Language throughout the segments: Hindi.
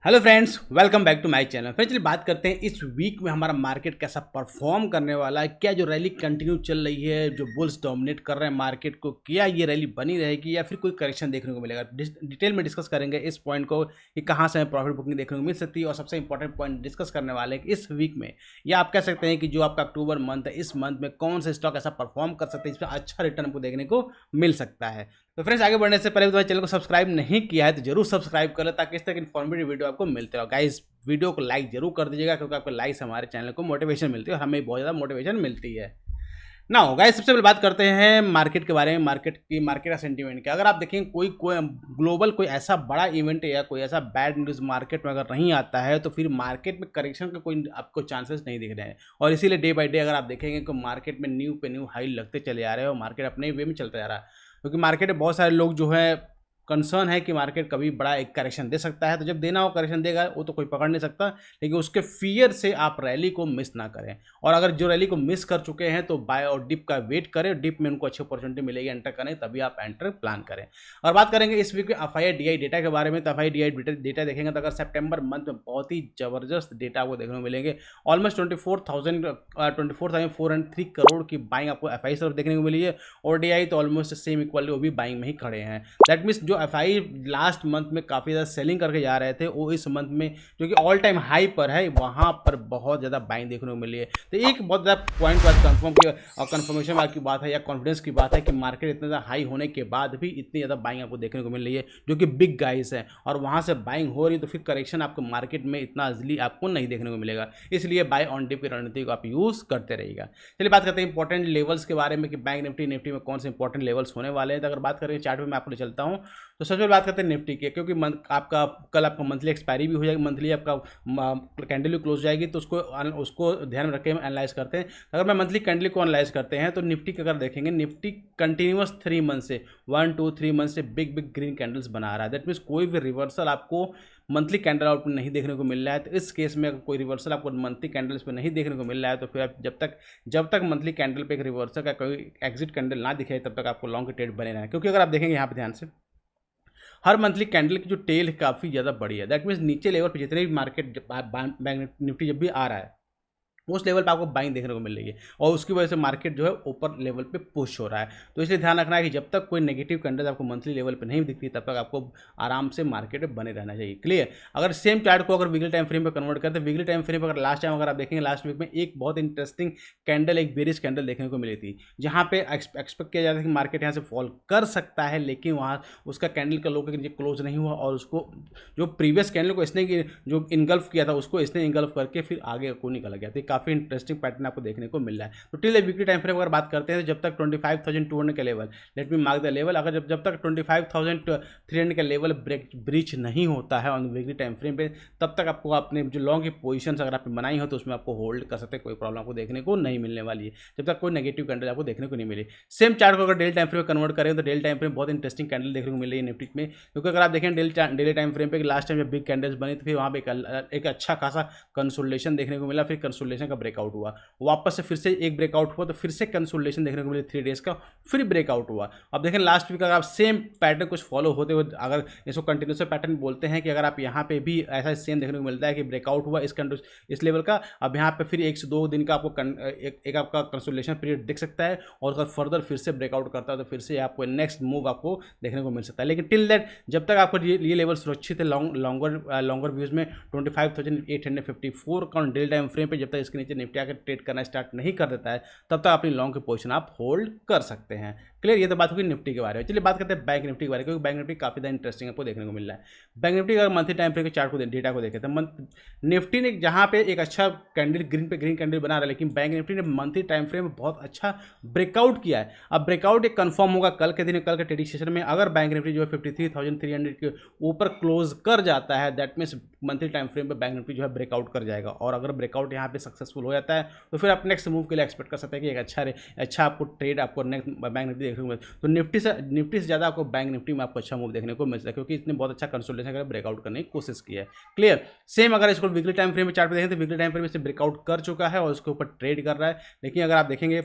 Hello friends, welcome back to my channel. फिर चलिए बात करते हैं इस वीक में हमारा मार्केट कैसा परफॉर्म करने वाला है। क्या जो रैली कंटिन्यू चल रही है, जो बुल्स डोमिनेट कर रहे हैं मार्केट को, क्या ये रैली बनी रहेगी या फिर कोई करेक्शन देखने को मिलेगा। डिटेल में डिस्कस करेंगे इस पॉइंट को कि कहाँ से हमें प्रॉफिट बुकिंग देखने को मिल सकती है। और सबसे इंपॉर्टेंट पॉइंट डिस्कस करने वाले हैं कि इस वीक में या आप कह सकते हैं कि जो आपका अक्टूबर मंथ है, इस मंथ में कौन से स्टॉक ऐसा परफॉर्म कर सकते हैं इसमें अच्छा रिटर्न आपको देखने को मिल सकता है। तो फ्रेंड्स, आगे बढ़ने से पहले तो चैनल को सब्सक्राइब नहीं किया है तो जरूर सब्सक्राइब कर ले ताकि इस तरह की इन्फॉर्मेटिव वीडियो आपको मिलते रहो। गाइस, वीडियो को लाइक जरूर कर दीजिएगा क्योंकि आपको लाइक से हमारे चैनल को मोटिवेशन मिलती है और हमें बहुत ज़्यादा मोटिवेशन मिलती है ना। हो गाइस, सबसे पहले बात करते हैं मार्केट के बारे में, मार्केट का सेंटीमेंट का। अगर आप देखें कोई ग्लोबल कोई ऐसा बड़ा इवेंट या कोई ऐसा बैड न्यूज़ मार्केट में अगर नहीं आता है तो फिर मार्केट में करेक्शन का कोई आपको चांसेस नहीं दिख रहे हैं। और इसीलिए डे बाई डे अगर आप देखेंगे तो मार्केट में न्यू पे न्यू हाई लगते चले आ रहे हैं और मार्केट अपने वे में चलता जा रहा है। क्योंकि मार्केट में बहुत सारे लोग जो है कंसर्न है कि मार्केट कभी बड़ा एक करेक्शन दे सकता है, तो जब देना हो करेक्शन देगा, वो तो कोई पकड़ नहीं सकता। लेकिन उसके फियर से आप रैली को मिस ना करें। और अगर जो रैली को मिस कर चुके हैं तो बाय और डिप का वेट करें, डिप में उनको अच्छी अपॉर्चुनिटी मिलेगी एंटर करें, तभी आप एंटर प्लान करें। और बात करेंगे इस वीक में FII-DI डेटा के बारे में। तो FII-DI डेटा देखेंगे तो अगर सितंबर मंथ में बहुत ही जबरदस्त डेटा आपको देखने को मिलेंगे। ऑलमोस्ट 24,403 करोड़ की बाइंग आपको FI से देखने को मिली है और DI तो ऑलमोस्ट सेम इक्वली वो भी बाइंग में ही खड़े हैं। दैट मीन्स जो FI लास्ट मंथ में काफ़ी ज़्यादा सेलिंग करके जा रहे थे वो इस मंथ में जो कि ऑल टाइम हाई पर है, वहाँ पर बहुत ज़्यादा बाइंग देखने को मिली है। तो एक बहुत ज़्यादा पॉइंट बात कंफर्मेशन की बात है या कॉन्फिडेंस की बात है कि मार्केट इतना ज़्यादा हाई होने के बाद भी इतनी ज़्यादा बाइंग आपको देखने को मिल रही है जो कि बिग गाइस है और वहाँ से बाइंग हो रही है। तो फिर करेक्शन आपको मार्केट में इतना इजीली आपको नहीं देखने को मिलेगा, इसलिए बाय ऑन डिप की रणनीति को आप यूज़ करते रहिएगा। चलिए बात करते हैं इंपॉर्टेंट लेवल्स के बारे में कि बैंक निफ्टी में कौन से इंपॉर्टेंट लेवल्स होने वाले हैं। तो अगर बात करें चार्ट में मैं आपको ले चलता हूँ तो सबसे पहले बात करते हैं निफ्टी की, क्योंकि आपका कल आपका मंथली एक्सपायरी भी हो जाएगी, मंथली आपका कैंडल भी क्लोज जाएगी, तो उसको ध्यान में रख के हम एनालाइज करते हैं। अगर मैं मंथली कैंडल को एनालाइज करते हैं तो निफ्टी का अगर देखेंगे, निफ्टी कंटिन्यूस 3 मंथ से 1 2 3 मंथ से बिग बिग ग्रीन कैंडल्स बना रहा है। दैट मीन्स कोई भी रिवर्सल आपको मंथली कैंडल आउट में नहीं देखने को मिल रहा है। तो इस केस में अगर कोई रिवर्सल आपको मंथली कैंडल्स पे नहीं देखने को मिल रहा है तो फिर आप जब तक मंथली कैंडल पे एक रिवर्सल का कोई एग्जिट कैंडल ना दिखे तब तक आपको लॉन्ग के ट्रेड बने रहना है। क्योंकि अगर आप देखेंगे यहाँ पे ध्यान से, हर मंथली कैंडल की जो टेल है काफ़ी ज़्यादा बड़ी है। दैट मीन्स नीचे लेवल पे जितने भी मार्केट बैंक निफ्टी जब भी आ रहा है उस लेवल पे आपको बाइंग देखने को मिल रही है और उसकी वजह से मार्केट जो है ऊपर लेवल पे पुश हो रहा है। तो इसलिए ध्यान रखना है कि जब तक कोई नेगेटिव कैंडल आपको मंथली लेवल पे नहीं दिखती तब तक आपको आराम से मार्केट में बने रहना चाहिए। क्लियर। अगर सेम चार्ट को अगर वीकली टाइम फ्रेम पे कन्वर्ट करते हैं, वीकली टाइम फ्रेम पर अगर लास्ट टाइम अगर आप देखेंगे, लास्ट वीक में एक बहुत इंटरेस्टिंग कैंडल, एक बेरिश कैंडल देखने को मिली थी, जहाँ पे एक्सपेक्ट किया जाता है कि मार्केट यहाँ से फॉल कर सकता है, लेकिन वहाँ उसका कैंडल का लो के नीचे क्लोज नहीं हुआ और उसको जो प्रीवियस कैंडल को इसने जो इनगल्फ किया था उसको इसने इनगल्फ करके फिर आगे को निकल गया। तो काफ़ी इंटरेस्टिंग पैटर्न आपको देखने को मिल रहा है। तो टिल वीकली टाइम फ्रेम अगर बात करते हैं तो जब तक 25,200 का level, let me mark the level, अगर जब तक 25,300 का लेवल ब्रीच नहीं होता है ऑन वीकली टाइम फ्रेम पे, तब तक आपको अपने जो लॉन्ग की पोजीशन अगर आपने बनाई हो तो उसमें आपको होल्ड कर सकते हैं, कोई प्रॉब्लम आपको देखने को नहीं मिलने वाली है जब तक कोई नेगेटिव कैंडल आपको देखने को नहीं मिली। सेम चार्ट को अगर डेली टाइम फ्रेम कन्वर्ट करें तो डेली टाइम फ्रेम बहुत इंटरेस्टिंग कैंडल देखने को मिल रही है निफ्टी में। क्योंकि अगर आप देखें डेली टाइम फ्रेम पे लास्ट टाइम जब बिग कैंडल्स बनी तो फिर वहाँ पे एक अच्छा खासा कंसोलिडेशन देखने को मिला, फिर कंसोलिडेशन का ब्रेकआउट हुआ, वापस से फिर से एक ब्रेकआउट हुआ, तो फिर से कंसोलिडेशन देखने को मिली 3 डेज का, फिर ब्रेकआउट हुआ। अब देखें लास्ट वीक अगर आप सेम पैटर्न कुछ फॉलो होते हुए, अगर इसको कंटिन्यूस पैटर्न बोलते हैं कि अगर आप यहाँ पे भी ऐसा सेम देखने को मिलता है कि ब्रेकआउट हुआ इस लेवल का, अब यहाँ पे फिर 1 से 2 दिन का आपको एक आपका कंसोलिडेशन पीरियड दिख सकता है और अगर फर्दर फिर से ब्रेकआउट करता है तो फिर से आपको नेक्स्ट मूव आपको देखने को मिल सकता है। लेकिन टिल दैट जब तक आपको ये लेवल सुरक्षित है लॉन्गर व्यूज में 25,854 का डेली टाइम फ्रेम पे, जब तक इसके नीचे निफ्टी आकर ट्रेड करना स्टार्ट नहीं कर देता है तब तक अपनी लॉन्ग की पोजीशन आप होल्ड कर सकते हैं। क्लियर। ये तो बात होगी निफ्टी के बारे में। चलिए बात करते हैं बैंक निफ्टी के बारे में, क्योंकि बैंक निफ्टी काफी ज़्यादा इंटरेस्टिंग आपको देखने को मिल रहा है। बैंक निफ्टी अगर मंथली टाइम फ्रेम के चार्ट को डेटा को देखे तो निफ्टी ने जहां पे एक अच्छा कैंडल ग्रीन कैंडल बना रहा है, लेकिन बैंक निफ्टी ने मंथली टाइम फ्रेम में बहुत अच्छा ब्रेकआउट किया है। अब ब्रेकआउट एक कंफर्म होगा कल के दिन, कल के ट्रेडिंग सेशन में अगर बैंक निफ्टी जो है 53,300 के ऊपर क्लोज कर जाता है, that means monthly time frame पे बैंक निफ्टी जो है ब्रेकआउट कर जाएगा। और अगर ब्रेकआउट यहाँ पे सक्सेसफुल हो जाता है तो फिर आप नेक्स्ट मूव के लिए एक्सपेक्ट कर सकते हैं कि एक अच्छा आपको ट्रेड आपको नेक्स्ट बैंक निफ्टी देखने को मिले। तो निफ्टी से ज़्यादा आपको बैंक निफ्टी में आपको अच्छा मूव देखने को मिल सकता है, क्योंकि इसने बहुत अच्छा कंसोलिडेशन कर ब्रेकआउट करने की कोशिश की है। क्लियर। सेम अगर इसको वीकली टाइम फ्रेम में चार्ट पे देखें तो वीकली टाइम फ्रेम में से ब्रेकआउट कर चुका है और उसके ऊपर ट्रेड कर रहा है। लेकिन अगर आप देखेंगे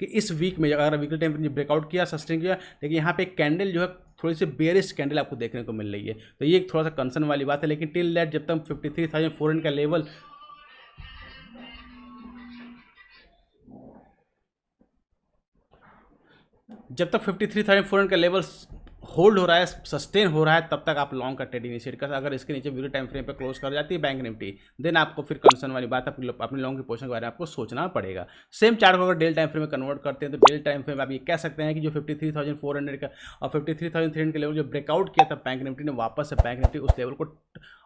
कि इस वीक में अगर वीकली टाइम फ्रेम ब्रेकआउट किया, सस्टेन किया, लेकिन यहाँ पे कैंडल जो है थोड़ी सी बेयरिश कैंडल आपको देखने को मिल रही है। तो ये एक थोड़ा सा कंसर्न वाली बात है। लेकिन टिल दैट जब तक 53,400 का लेवल जब तक 53,400 का लेवल होल्ड हो रहा है, सस्टेन हो रहा है, तब तक आप लॉन्ग का ट्रेड इनिशिएट कर। अगर इसके नीचे वीडियो टाइम फ्रेम पे क्लोज कर जाती है बैंक निफ्टी, देन आपको फिर कंसर्न वाली बात अपने लॉन्ग की पोजीशन के बारे में आपको सोचना पड़ेगा। सेम चार्ट को अगर डेल टाइम फ्रेम में कन्वर्ट करते हैं तो डेल टाइम फ्रेम में आप ये कह सकते हैं कि जो 53,400 का और 53,300 के लेवल जो ब्रेकआउट किया था बैंक निफ्टी ने, वापस से बैंक निफ्टी उस लेवल को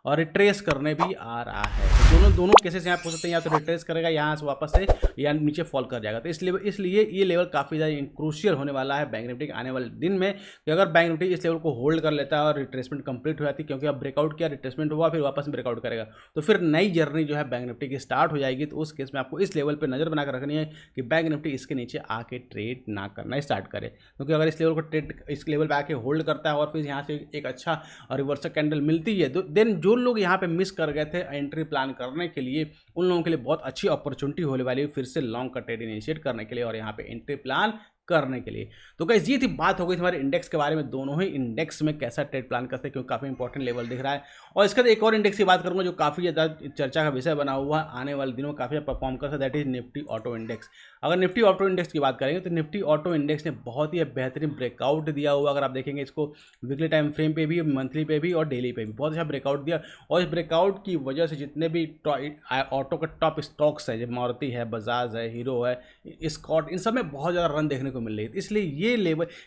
और रिट्रेस करने भी आ रहा है। तो दोनों केसेस यहाँ पूछ सकते हैं, या तो रिट्रेस करेगा यहाँ से वापस से, या नीचे फॉल कर जाएगा। तो इसलिए ये लेवल काफ़ी ज़्यादा क्रूशियल होने वाला है बैंक निफ्टी के आने वाले दिन में, कि अगर बैंक निफ्टी इस लेवल को होल्ड कर लेता है और रिट्रेसमेंट कंप्लीट हो जाती है, क्योंकि अब ब्रेकआउट किया, रिट्रेसमेंट हुआ, फिर वापस ब्रेकआउट करेगा, तो फिर नई जर्नी जो है बैंक निफ्टी की स्टार्ट हो जाएगी। तो उस केस में आपको इस लेवल पर नज़र बनाकर रखनी है कि बैंक निफ्टी इसके नीचे आके ट्रेड ना करना स्टार्ट करे, क्योंकि अगर इस लेवल को ट्रेड इस लेवल पर आके होल्ड करता है और फिर यहाँ से एक अच्छा रिवर्सल कैंडल मिलती है, देन जो लोग यहाँ पे मिस कर गए थे एंट्री प्लान करने के लिए, उन लोगों के लिए बहुत अच्छी अपॉर्चुनिटी होने वाली है फिर से लॉन्ग का ट्रेड इनिशिएट करने के लिए और यहाँ पे एंट्री प्लान करने के लिए। तो गाइस ये थी बात हो गई हमारे इंडेक्स के बारे में, दोनों ही इंडेक्स में कैसा ट्रेड प्लान करते हैं, क्योंकि काफ़ी इंपॉर्टेंट लेवल दिख रहा है। और इसके बाद एक और इंडेक्स की बात करूंगा जो काफ़ी ज़्यादा चर्चा का विषय बना हुआ है, आने वाले दिनों में काफ़ी ज़्यादा परफॉर्म करता है, that is Nifty auto index. अगर निफ्टी ऑटो इंडेक्स की बात करेंगे तो निफ्टी ऑटो इंडेक्स ने बहुत ही बेहतरीन ब्रेकआउट दिया हुआ। अगर आप देखेंगे इसको वीकली टाइम फ्रेम पे भी, मंथली पे भी और डेली पे भी बहुत अच्छा ब्रेकआउट दिया, और इस ब्रेकआउट की वजह से जितने भी ऑटो के टॉप स्टॉक्स है, जैसे मारुति है, बजाज है, हीरो है, स्कॉट, इन सब में बहुत ज़्यादा रन देखने को मिल रही है। इसलिए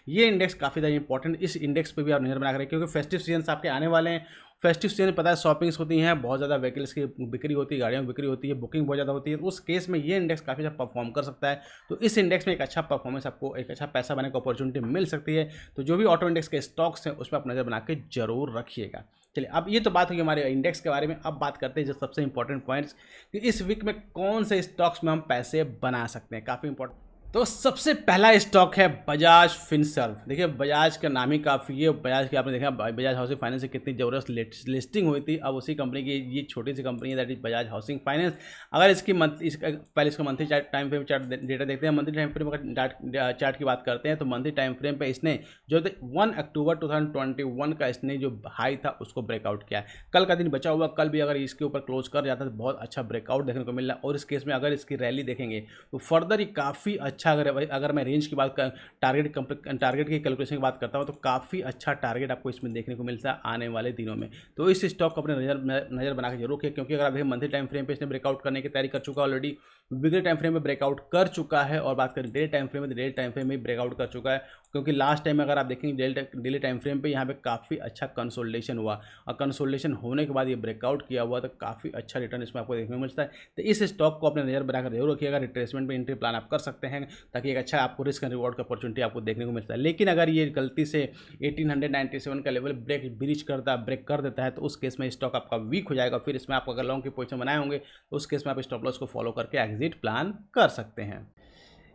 ये इंडेक्स काफ़ी ज़्यादा इंपॉर्टेंट, इस इंडेक्स पे भी आप नजर बना कर रखें, क्योंकि फेस्टिव सीजन आपके आने वाले हैं। फेस्टिव सीजन पता है शॉपिंग्स होती हैं, बहुत ज़्यादा व्हीकल्स की बिक्री होती है, गाड़ियों की बिक्री होती है, बुकिंग बहुत ज़्यादा होती है। उस केस में ये इंडेक्स काफ़ी अच्छा परफॉर्म कर सकता है। तो इस इंडेक्स में एक अच्छा परफॉर्मेंस, आपको एक अच्छा पैसा बनाने की अपॉर्चुनिटी मिल सकती है। तो जो भी ऑटो इंडेक्स के स्टॉक्स हैं उस पर आप नज़र बना के जरूर रखिएगा। चलिए, अब ये तो बात होगी हमारे इंडेक्स के बारे में। अब बात करते हैं जो सबसे इंपॉर्टेंट पॉइंट्स कि इस वीक में कौन से स्टॉक्स में हम पैसे बना सकते हैं, काफ़ी इंपॉर्टेंट। तो सबसे पहला स्टॉक है बजाज फिनसर्व। देखिए बजाज का नाम ही काफ़ी है। बजाज की आपने देखा बजाज हाउसिंग फाइनेंस से कितनी ज़बरदस्त लिस्टिंग हुई थी। अब उसी कंपनी की ये छोटी सी कंपनी है, that is Bajaj housing finance. अगर इसकी पहले इसका monthly time frame chart data देखते हैं। मंथली टाइम फ्रेम का चार्ट की बात करते हैं तो मंथली टाइम फ्रेम पे इसने जो 1 अक्टूबर 2021 का इसने जो हाई था उसको ब्रेकआउट किया है। कल का दिन बचा हुआ, कल भी अगर इसके ऊपर क्लोज कर जाता तो बहुत अच्छा ब्रेकआउट देखने को मिल रहा है। और इस केस में अगर इसकी रैली देखेंगे तो फर्दर ही काफ़ी अच्छा, अगर मैं रेंज की बात कर, टारगेट की कैलकुलेशन की बात करता हूँ तो काफ़ी अच्छा टारगेट आपको इसमें देखने को मिलता है आने वाले दिनों में। तो इस स्टॉक को अपने नज़र बना के जरूर रखिए, क्योंकि अगर आप देखें मंथली टाइम फ्रेम पे इसने ब्रेकआउट करने की तैयारी कर चुका है ऑलरेडी, वीकली टाइम फ्रेम में ब्रेकआउट कर चुका है। और बात करें डेली टाइम फ्रेम में तो डेली टाइम फ्रेम में ब्रेकआउट कर चुका है, क्योंकि लास्ट टाइम अगर आप देखेंगे डेली टाइम फ्रेम पे यहाँ पे काफ़ी अच्छा कंसोलिडेशन हुआ, और कंसोलिडेशन होने के बाद ये ब्रेकआउट किया हुआ तो काफ़ी अच्छा रिटर्न इसमें आपको देखने को मिलता है। तो इस स्टॉक को अपने नज़र बनाकर जरूर रखिएगा। रिट्रेसमेंट में एंट्री प्लान आप कर सकते हैं, ताकि एक अच्छा आपको रिस्क एंड रिवॉर्ड का अपॉर्चुनिटी आपको देखने को मिलता है। लेकिन अगर ये गलती से 1897 का लेवल ब्रेक कर देता है तो उस केस में स्टॉक आपका वीक हो जाएगा। फिर इसमें आप अगर लॉन्ग की पोजीशन बनाए होंगे तो उस केस में आप स्टॉप लॉस को फॉलो करके एग्जिट प्लान कर सकते हैं।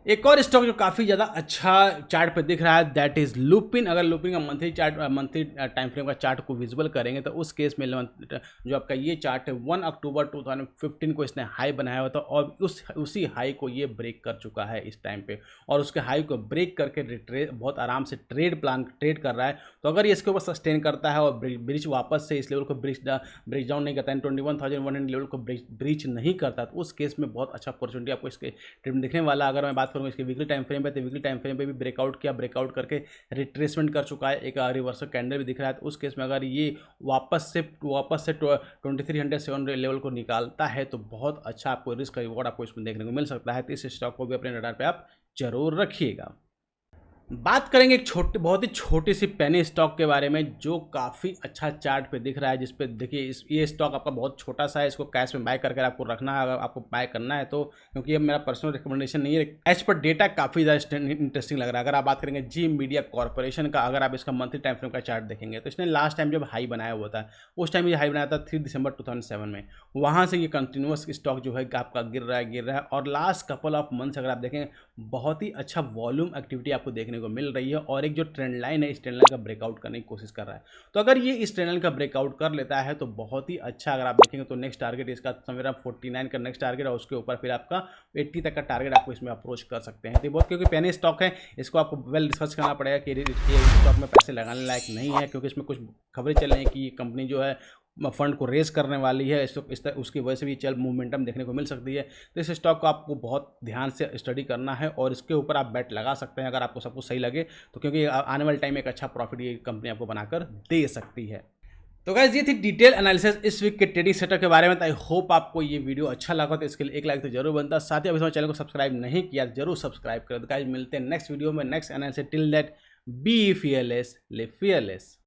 एक और स्टॉक जो काफ़ी ज़्यादा अच्छा चार्ट पे दिख रहा है, दैट इज़ लुपिन। अगर लुपिन का मंथली टाइम फ्रेम का चार्ट को विजिबल करेंगे तो उस केस में जो आपका ये चार्ट है 1 अक्टूबर 2015 को इसने हाई बनाया हुआ था, और उसी हाई को ये ब्रेक कर चुका है इस टाइम पे, और उसके हाई को ब्रेक करके बहुत आराम से ट्रेड कर रहा है। तो अगर ये इसके ऊपर सस्टेन करता है और ब्रिज वापस से इस लेवल को ब्रिज डाउन नहीं करता है, 21,100 लेवल को ब्रीच नहीं करता, तो उस केस में बहुत अच्छा अपॉर्चुनिटी आपको इसके ट्रेड में दिखने वाला। अगर मैं बात करूँगा इसके वीकली टाइम फ्रेम पे, तो वीकली टाइम फ्रेम पे भी ब्रेकआउट किया, ब्रेकआउट करके रिट्रेसमेंट कर चुका है, एक रिवर्सल कैंडल भी दिख रहा है। तो उस केस में अगर ये वापस से 2307 लेवल को निकालता है तो बहुत अच्छा आपको रिस्क रिवॉर्ड आपको इसमें देखने को मिल सकता है। तो इस स्टॉक को भी अपने रडार पे आप जरूर रखिएगा। बात करेंगे एक बहुत ही छोटी सी पेनी स्टॉक के बारे में, जो काफ़ी अच्छा चार्ट पे दिख रहा है, जिसपे देखिए ये स्टॉक आपका बहुत छोटा सा है। इसको कैश में बाय करके आपको रखना है, अगर आपको बाय करना है तो, क्योंकि ये मेरा पर्सनल रिकमेंडेशन नहीं है। एज पर डेटा काफ़ी ज़्यादा इंटरेस्टिंग लग रहा है। अगर आप बात करेंगे जी मीडिया कॉर्पोरेशन का, अगर आप इसका मंथली टाइम फ्रेम का चार्ट देखेंगे तो इसने लास्ट टाइम जब हाई बनाया हुआ था, उस टाइम ये हाई बनाया था 3 दिसंबर 2007 में। वहाँ से ये कंटिन्यूस स्टॉक जो है आपका गिर रहा है। और लास्ट कपल ऑफ मंथ्स अगर आप देखें बहुत ही अच्छा वॉल्यूम एक्टिविटी आपको देखने देखने को मिल रही है और एक जो ट्रेंड लाइन है इस ट्रेंड लाइन का ब्रेकआउट करने की कोशिश कर रहा है। तो अगर ये इस ट्रेंड लाइन का ब्रेकआउट कर लेता है तो बहुत ही अच्छा, अगर आप देखेंगे तो नेक्स्ट टारगेट इसका समझ 49 का नेक्स्ट टारगेट है, उसके ऊपर फिर आपका 80 तक का टारगेट आपको इसमें अप्रोच कर सकते हैं। तो बहुत, क्योंकि पेनी स्टॉक है, इसको आपको वेल डिस्कस करना पड़ेगा कि स्टॉक में पैसे लगाने लायक नहीं है, क्योंकि इसमें कुछ खबरें चल रही हैं कि ये कंपनी जो है फंड को रेज करने वाली है, उसकी वजह से भी चल मोमेंटम देखने को मिल सकती है। तो इस स्टॉक को आपको बहुत ध्यान से स्टडी करना है और इसके ऊपर आप बेट लगा सकते हैं अगर आपको सब कुछ सही लगे तो, क्योंकि आने वाले टाइम में एक अच्छा प्रॉफिट ये कंपनी आपको बनाकर दे सकती है। तो गाइस ये थी डिटेल एनालिसिस इस वीक के ट्रेडिंग सेक्टर के बारे में। आई होप आपको ये वीडियो अच्छा लगा, तो इसके लिए एक लाइक तो जरूर बनता। साथ ही अभी चैनल को सब्सक्राइब नहीं किया जरूर सब्सक्राइब करें। तो गाइस मिलते हैं नेक्स्ट वीडियो में next analysis. Till that be fearless, live fearless.